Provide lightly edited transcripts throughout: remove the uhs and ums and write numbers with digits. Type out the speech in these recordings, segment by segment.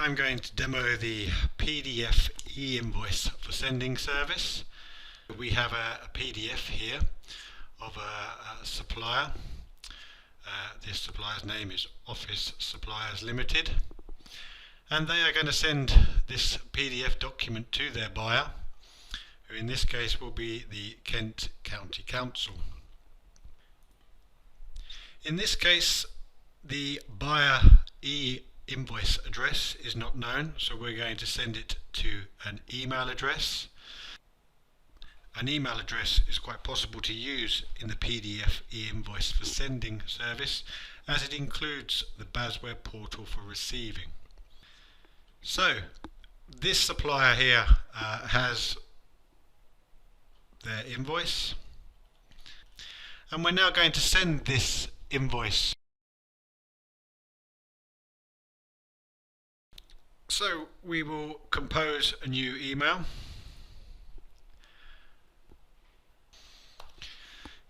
I'm going to demo the PDF e-invoice for sending service. We have a PDF here of a supplier. This supplier's name is Office Suppliers Limited, and they are going to send this PDF document to their buyer, who in this case will be the Kent County Council. In this case, the buyer e-invoice address is not known, so we're going to send it to an email address. An email address is quite possible to use in the PDF e-invoice for sending service, as it includes the BASweb portal for receiving. So this supplier here has their invoice, and we're now going to send this invoice. So we will compose a new email.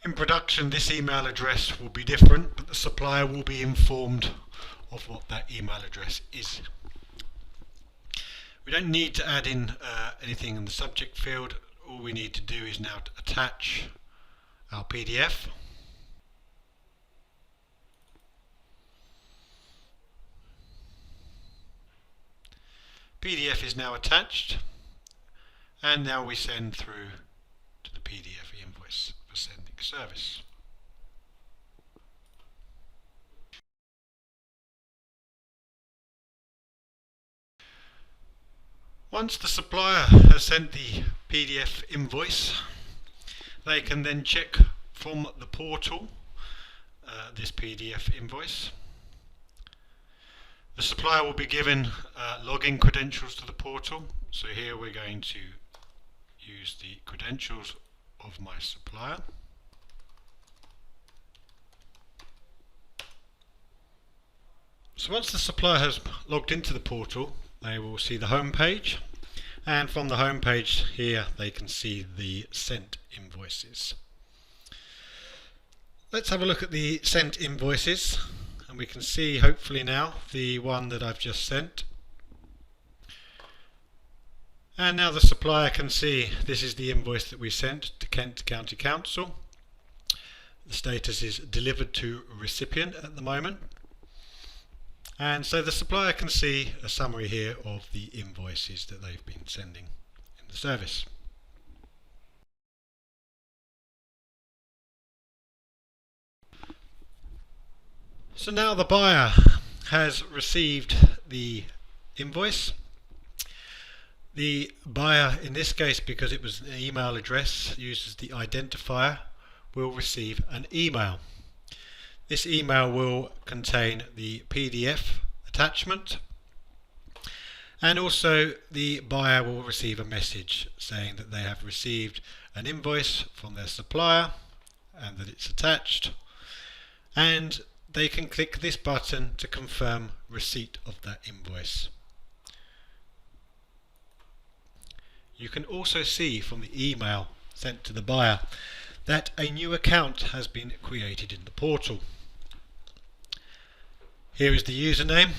In production, this email address will be different, but the supplier will be informed of what that email address is. We don't need to add in anything in the subject field. All we need to do is now to attach our PDF. PDF is now attached, and now we send through to the PDF e-invoice for sending service. Once the supplier has sent the PDF invoice, they can then check from the portal this PDF invoice. The supplier will be given login credentials to the portal. So here we're going to use the credentials of my supplier. So once the supplier has logged into the portal, they will see the home page, and from the home page here they can see the sent invoices. Let's have a look at the sent invoices, and we can see hopefully now the one that I've just sent. And now the supplier can see this is the invoice that we sent to Kent County Council. The status is delivered to recipient at the moment. And so the supplier can see a summary here of the invoices that they've been sending in the service. So now the buyer has received the invoice. The buyer, in this case, because it was an email address, uses the identifier, will receive an email. This email will contain the PDF attachment, and also the buyer will receive a message saying that they have received an invoice from their supplier and that it's attached, and they can click this button to confirm receipt of that invoice. You can also see from the email sent to the buyer that a new account has been created in the portal. Here is the username,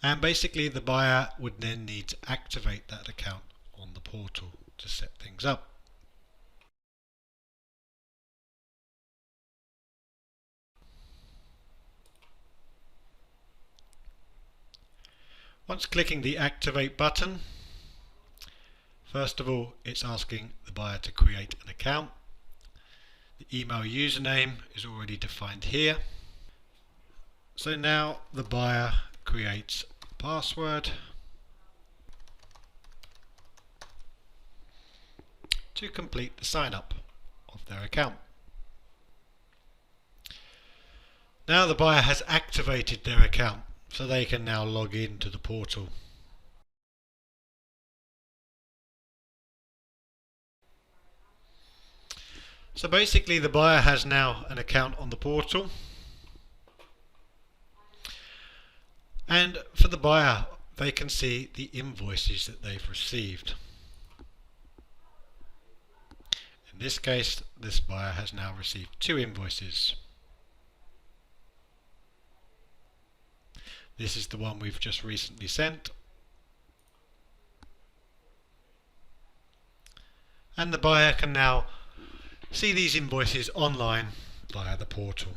and basically the buyer would then need to activate that account on the portal to set things up. Once clicking the activate button, first of all it's asking the buyer to create an account. The email username is already defined here. So now the buyer creates a password to complete the sign up of their account. Now the buyer has activated their account, so they can now log in to the portal. So basically the buyer has now an account on the portal. And for the buyer, they can see the invoices that they've received. In this case, this buyer has now received 2 invoices. This is the one we've just recently sent. And the buyer can now see these invoices online via the portal.